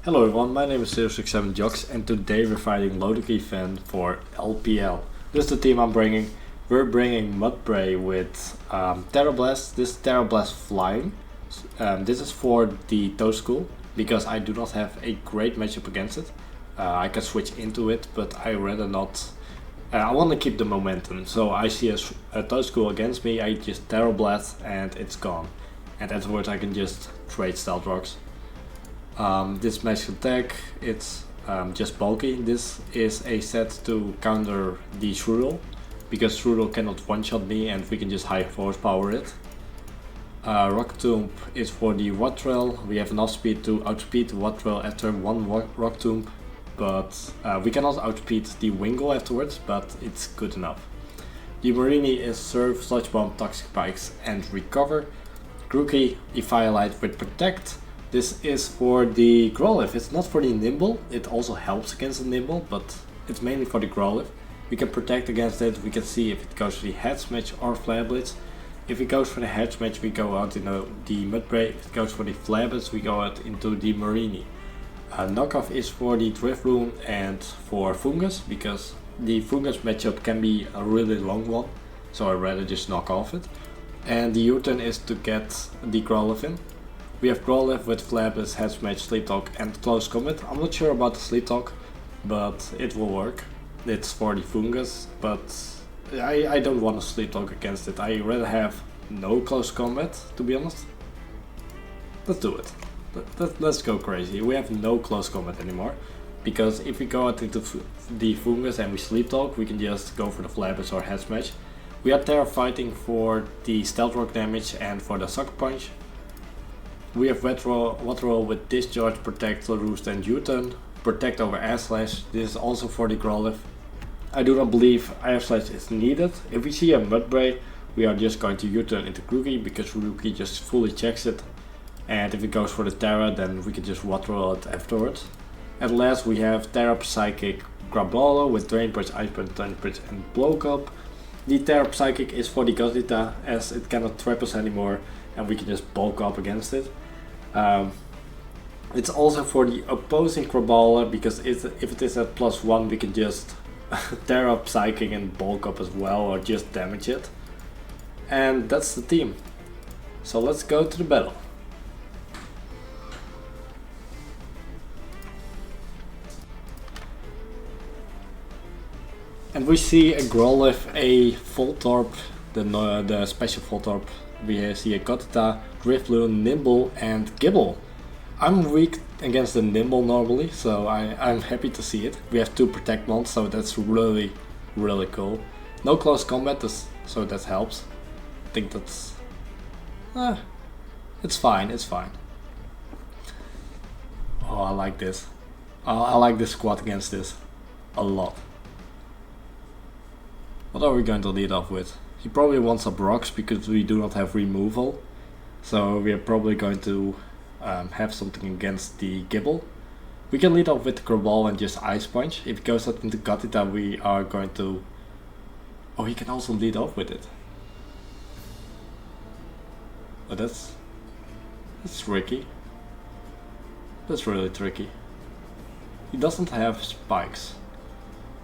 Hello everyone, my name is 067 Jox and today we're fighting Lokifan for LPL. This is the team I'm bringing. We're bringing Mudbray with Terra Blast. This is Terra Blast flying. This is for the Toe School because I do not have a great matchup against it. I can switch into it, but I rather not. I want to keep the momentum, so I see a Toe School against me, I just Terra Blast and it's gone. And afterwards I can just trade Stealth Rocks. This magic attack, it's just bulky. This is a set to counter the Shroodle, because Shroodle cannot one-shot me and we can just high force power it. Rock Tomb is for the Watrel. We have enough speed to outspeed the Watrel after one Rock Tomb, but we cannot outspeed the Wingull afterwards, but it's good enough. The Marini is Surf, Sludge Bomb, Toxic Spikes and Recover. Grookey, Eviolite with Protect. This is for the Growlithe, it's not for the Nimble, it also helps against the Nimble, but it's mainly for the Growlithe. We can protect against it, we can see if it goes for the Head Smash or Flare Blitz. If it goes for the Head Smash we go out into the Mudbray, if it goes for the Flare Blitz we go out into the Marini. Knockoff is for the Drifloon and for Fungus, because the Fungus matchup can be a really long one, so I'd rather just knock off it. And the U-turn is to get the Growlithe in. We have Growlithe with Flare Blitz, Head Smash, Sleep Talk and Close Combat. I'm not sure about the Sleep Talk, but it will work. It's for the Fungus, but I don't want to Sleep Talk against it. I rather have no Close Combat, to be honest. Let's do it. Let's go crazy. We have no Close Combat anymore, because if we go out into the Fungus and we Sleep Talk, we can just go for the Flare Blitz or Head Smash. We are Terra fighting for the Stealth Rock damage and for the Sucker Punch. We have Waterroll with Discharge, Protect, Roost and U-turn. Protect over Air Slash. This is also for the Growlithe. I do not believe Air Slash is needed. If we see a Mudbray, we are just going to U-turn into Grookey, because Grookey just fully checks it. And if it goes for the Terra, then we can just Waterroll it afterwards. At last we have Terra Psychic Graballa with Drain Punch, Ice Punch, Thunder Punch and Blow Up. The Terra Psychic is for the Godzilla, as it cannot trap us anymore and we can just bulk up against it. It's also for the opposing Graballa, because if it is at +1 we can just Terra Psychic and bulk up as well, or just damage it. And that's the team. So let's go to the battle. And we see a Growlithe, a Voltorb, the special Voltorb. We see a Godzilla, Drifloon, Nimble and Gible. I'm weak against the Nimble normally, so I'm happy to see it. We have 2 Protect Mons, so that's really cool. No Close Combat, so that helps. I think that's... it's fine, it's fine. Oh, I like this. I like this squad against this a lot. What are we going to lead off with? He probably wants some rocks because we do not have removal. So we are probably going to have something against the Gible. We can lead off with the Graball and just Ice Punch. If it goes out into Godzilla, we are going to... Oh, he can also lead off with it. Oh, that's tricky. That's really tricky. He doesn't have spikes.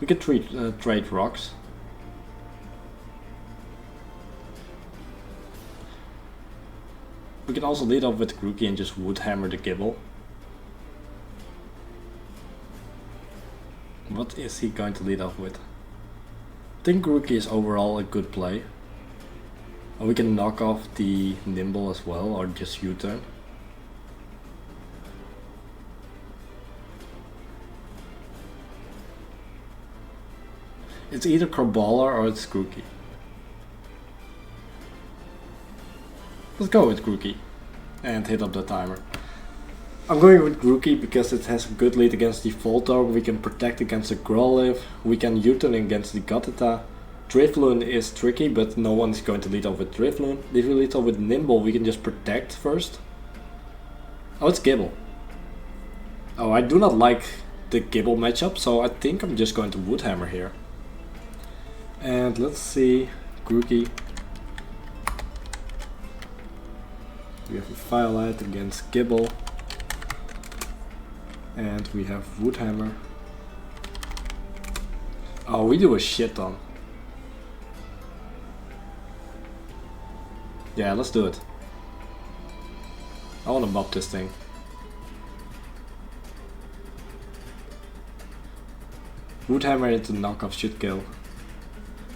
We can trade rocks. We can also lead off with Grookey and just Wood Hammer the Gible. What is he going to lead off with? I think Grookey is overall a good play. And we can knock off the Nimble as well, or just U-turn. It's either Graballa or it's Grookey. Let's go with Grookey and hit up the timer. I'm going with Grookey because it has a good lead against the Voltorb. We can protect against the Growlithe. We can U-turn against the Godzilla. Drifloon is tricky, but no one is going to lead off with Drifloon. If we lead off with Nimble, we can just protect first. Oh, it's Gible. Oh, I do not like the Gible matchup, so I think I'm just going to Wood Hammer here. And let's see, Grookey. We have a Firelight against Gible. And we have Woodhammer. Oh, we do a shit ton. Yeah, let's do it. I wanna mob this thing. Woodhammer into knockoff should kill.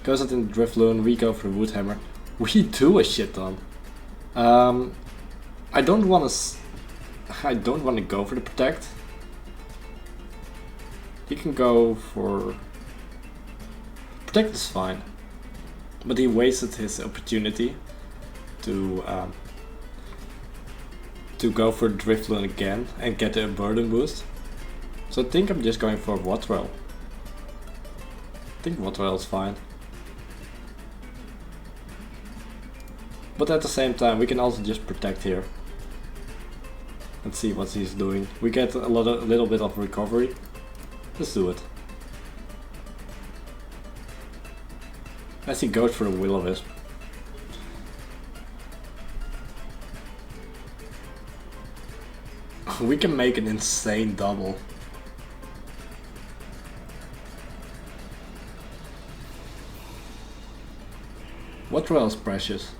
Goes out in the Drifloon, we go for the Woodhammer. We do a shit ton. I don't wanna go for the Protect. He can go for... Protect is fine. But he wasted his opportunity to go for Drifloon again and get a burden boost. So I think I'm just going for Waterwell. I think Waterwell is fine. But at the same time we can also just protect here. And see what he's doing. We get a little bit of recovery. Let's do it. As he goes for the Will-O-Wisp. We can make an insane double. Waterwell is precious.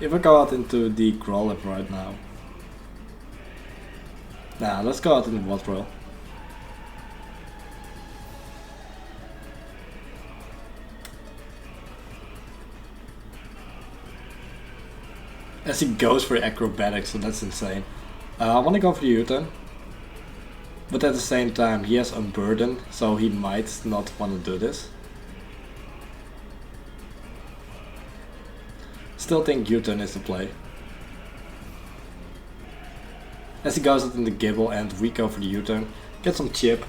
If I go out into the Growlithe right now. Nah, let's go out in the Waterwell. As he goes for acrobatics, so that's insane. I want to go for the U-turn. But at the same time, he has Unburden, so he might not want to do this. Still think U-turn is the play. As he goes out in the Gibble and we go for the U-turn, get some chip.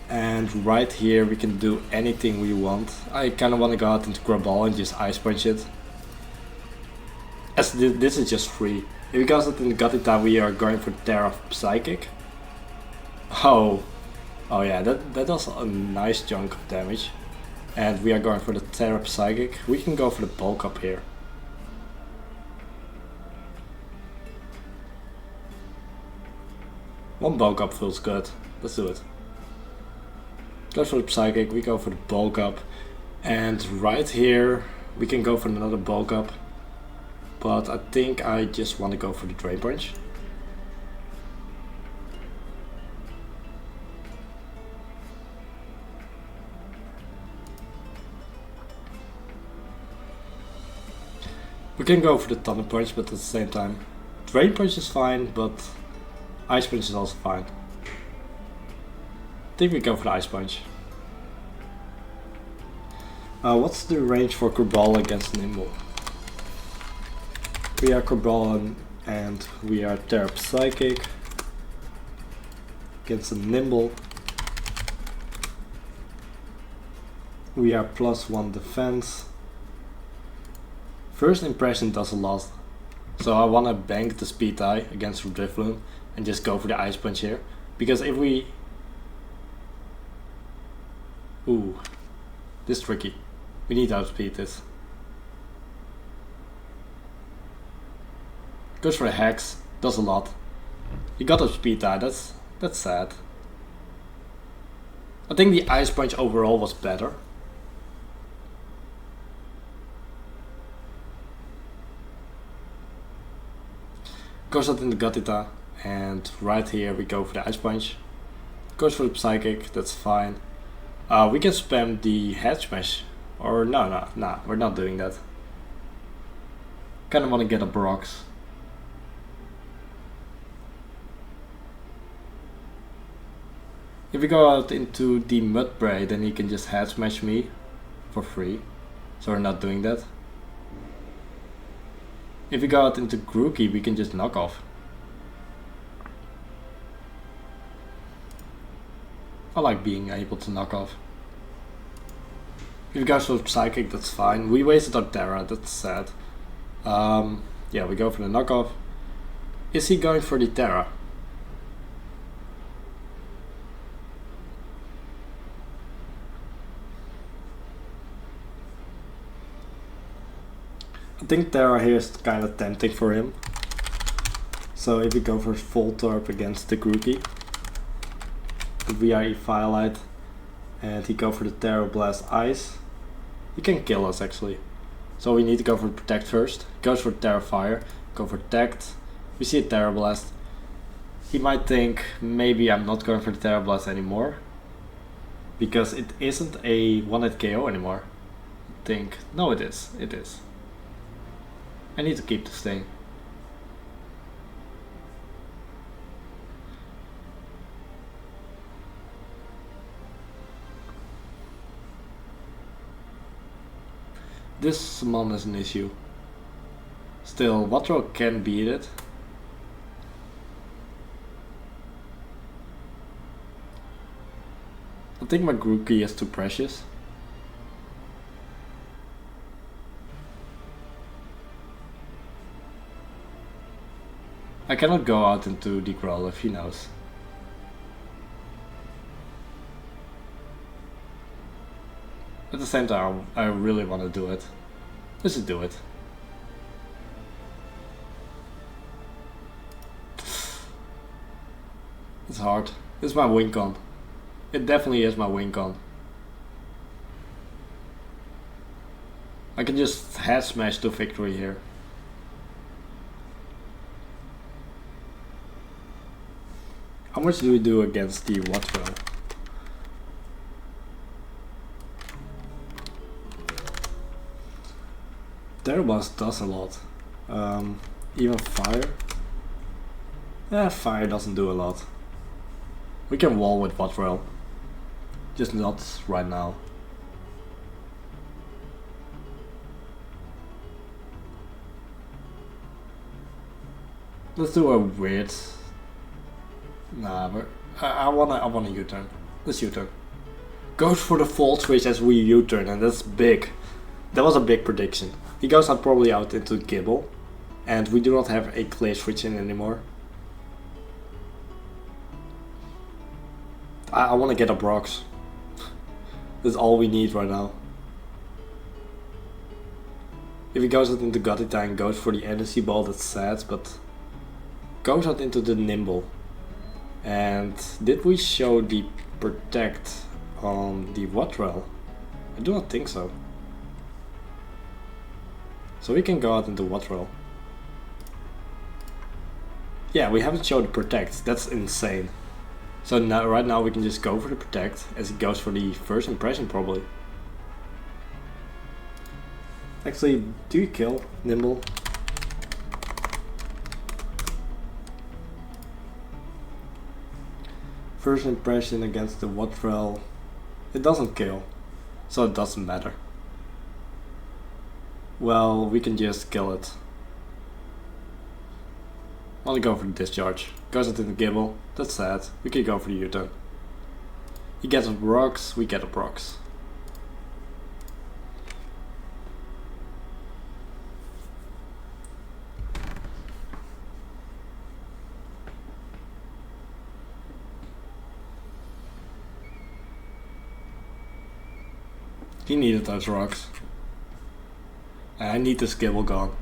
And right here we can do anything we want. I kinda wanna go out into Graball and just Ice Punch it. As this is just free. If he goes out in the Gothita, we are going for Terra Psychic. Oh yeah, that does a nice chunk of damage. And we are going for the Terra Psychic. We can go for the Bulk Up here. One Bulk Up feels good. Let's do it. Goes for the Psychic, we go for the Bulk Up. And right here we can go for another Bulk Up. But I think I just want to go for the Drain Punch. We can go for the Thunder Punch, but at the same time Drain Punch is fine, but Ice Punch is also fine. I think we go for the Ice Punch. What's the range for Craball against Nimble? We are Craball and we are Terra Psychic against a Nimble. We are +1 defense. First impression does a lot. So I wanna bank the Speed Tie against Drifloon and just go for the Ice Punch here. Because if we... Ooh, this is tricky. We need to outspeed this. Goes for a Hex, does a lot. He got a Speed Tie, that's sad. I think the Ice Punch overall was better. Goes out in the Gothita, and right here we go for the Ice Punch. Goes for the Psychic, that's fine. We can spam the Head Smash, or no, we're not doing that. Kinda wanna get a Brox. If we go out into the Mudbray, then he can just Head Smash me for free, so we're not doing that. If we go out into Grookey, we can just knock off. I like being able to knock off. If we go for Psychic, that's fine. We wasted our Terra, that's sad. Yeah, we go for the knockoff. Is he going for the Terra? I think Terra here is kind of tempting for him. So if we go for full torp against the Grookey, the VRE Firelight, and he go for the Terror Blast Ice, he can kill us actually. So we need to go for Protect first. Goes for Terror Fire, go for Protect. We see a Terror Blast. He might think maybe I'm not going for the Terror Blast anymore, because it isn't a one-hit KO anymore. Think, no it is, it is. I need to keep this thing. This summon is an issue. Still, Watro can beat it. I think my Grookey is too precious. I cannot go out into the Growl if he knows. At the same time, I really want to do it. Let's just do it. It's hard. This is my win con. It definitely is my win con. I can just head smash to victory here. How much do we do against the Watro? Terror Blast does a lot. Even Fire? Yeah, Fire doesn't do a lot. We can wall with Watro. Just not right now. Let's do a weird. Nah, but I wanna U-turn. Let's U-turn. Goes for the Volt Switch as we U-turn, and that's big. That was a big prediction. He goes out probably out into Gibble, and we do not have a clear switch in anymore. I want to get a Brox. That's all we need right now. If he goes out into Gothita and goes for the Energy Ball, that's sad, but goes out into the Nimble. And did we show the Protect on the Wattrel? I do not think so. So we can go out into Wattrel. Yeah, we haven't showed the Protect. That's insane. So now, right now we can just go for the Protect, as it goes for the first impression probably. Actually, do you kill Nimble? First impression against the Wattrel, it doesn't kill, so it doesn't matter. Well, we can just kill it. I want to go for the Discharge. Goes into the Gibble, that's sad. We can go for the U-turn. He gets a Brox, we get a Brox. He needed those rocks. And I need this Gibble gone.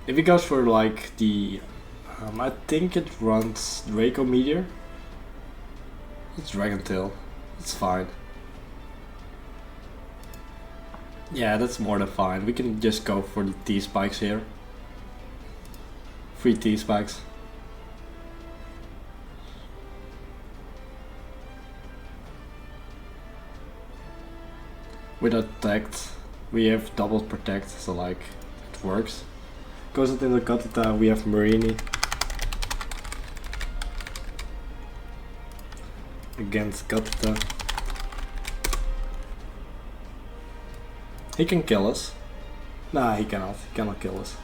If he goes for like the, I think it runs Draco Meteor. It's Dragon Tail. It's fine. Yeah, that's more than fine. We can just go for the T-Spikes here. Free T-Spikes. Without Protect, we have double Protect, so like, it works. Goes into the Gothita, we have Marini. Against Gothita. He can kill us. Nah, he cannot. He cannot kill us.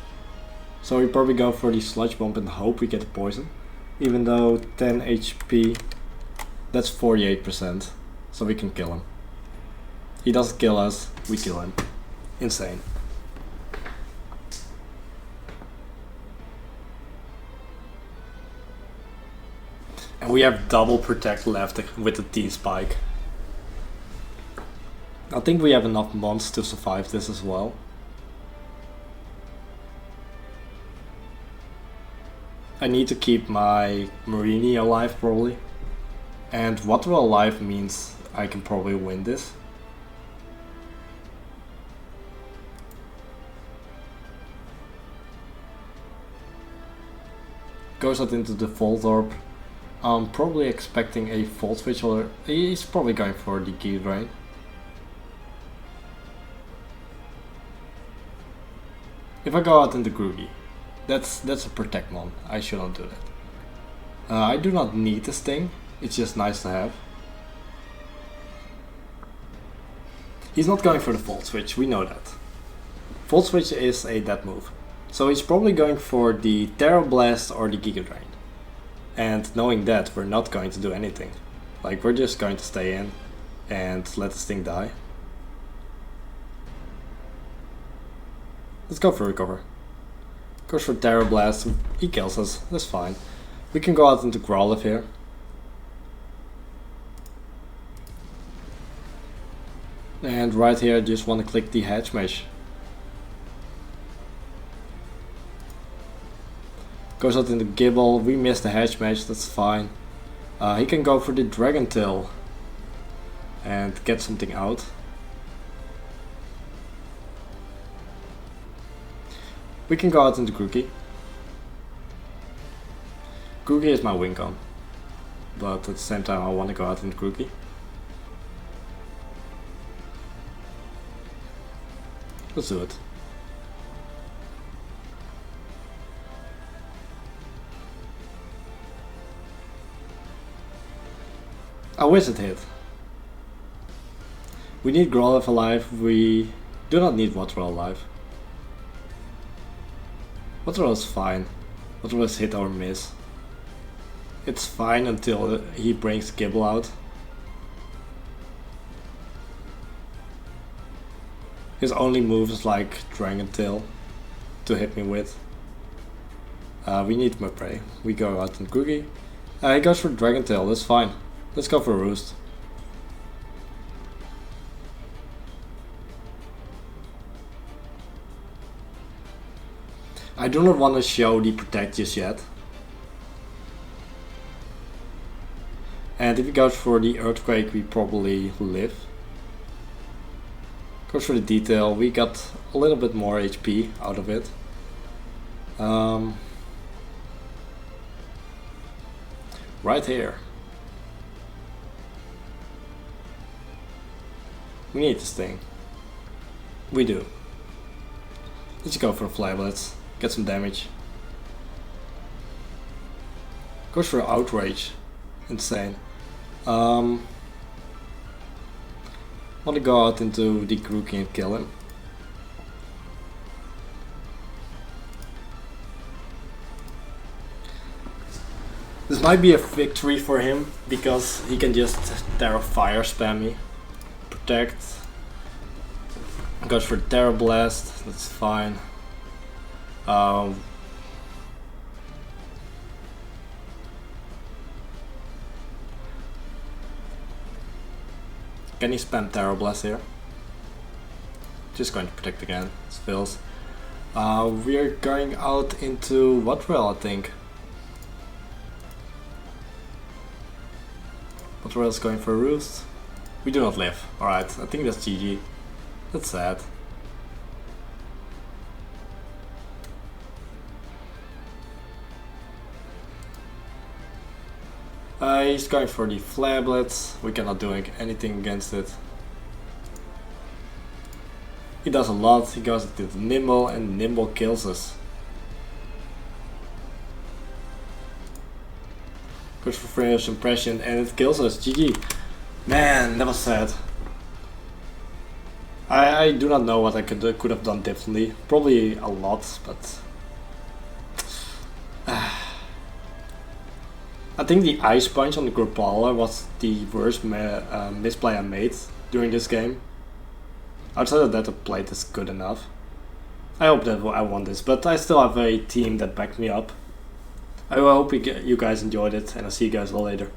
So we probably go for the Sludge Bomb and hope we get the poison. Even though 10 HP, that's 48%. So we can kill him. He doesn't kill us, we kill him. Insane. And we have double protect left with the T-Spike. I think we have enough mons to survive this as well. I need to keep my Marini alive probably. And water alive means I can probably win this. Goes out into the Volt Orb. I'm probably expecting a Volt Switch, or he's probably going for the Giga Drain. If I go out into Grookey, that's a protect mon. I shouldn't do that. I do not need this thing. It's just nice to have. He's not going for the Volt Switch, we know that. Volt Switch is a dead move. So he's probably going for the Terra Blast or the Giga Drain. And knowing that, we're not going to do anything. Like, we're just going to stay in and let this thing die. Let's go for recover. Goes for Terra Blast, he kills us, that's fine. We can go out into Growlithe here. And right here I just want to click the Hedge Mesh. Goes out into Gibble, we missed the Hedge Mesh, that's fine. He can go for the Dragon Tail and get something out. We can go out into Grookey. Grookey is my win con, but at the same time I want to go out into Grookey. Let's do it. I wish it hit. We need Growlithe alive, we do not need Water alive. Water is fine. Water is hit or miss. It's fine until he brings Gibble out. His only move is like Dragon Tail to hit me with. We need Mudbray. We go out in Grookey. He goes for Dragon Tail, that's fine. Let's go for Roost. I do not want to show the Protect just yet. And if he goes for the Earthquake, we probably live. Goes for the Detail, we got a little bit more HP out of it. Right here. We need this thing. We do. Let's go for Flablets. Get some damage. Goes for Outrage. Insane. Want to go out into the Grookey and kill him. This might be a victory for him because he can just Terra Fire spam me. Protect. Goes for Terra Blast. That's fine. Can he spam Terra Blast here? Just going to protect again. It fails. We're going out into Waterwell, I think. Waterwell is going for a Roost. We do not live. Alright, I think that's GG. That's sad. He's going for the Flablets. We cannot do anything against it. He does a lot. He goes into the Nimble and Nimble kills us. Goes for First Impression and it kills us. GG. Man, that was sad. I do not know what I could have done differently. Probably a lot, but I think the Ice Punch on the Grapala was the worst misplay I made during this game. Outside of that, the play is good enough. I hope that I won this, but I still have a team that backed me up. I hope you guys enjoyed it, and I'll see you guys all later.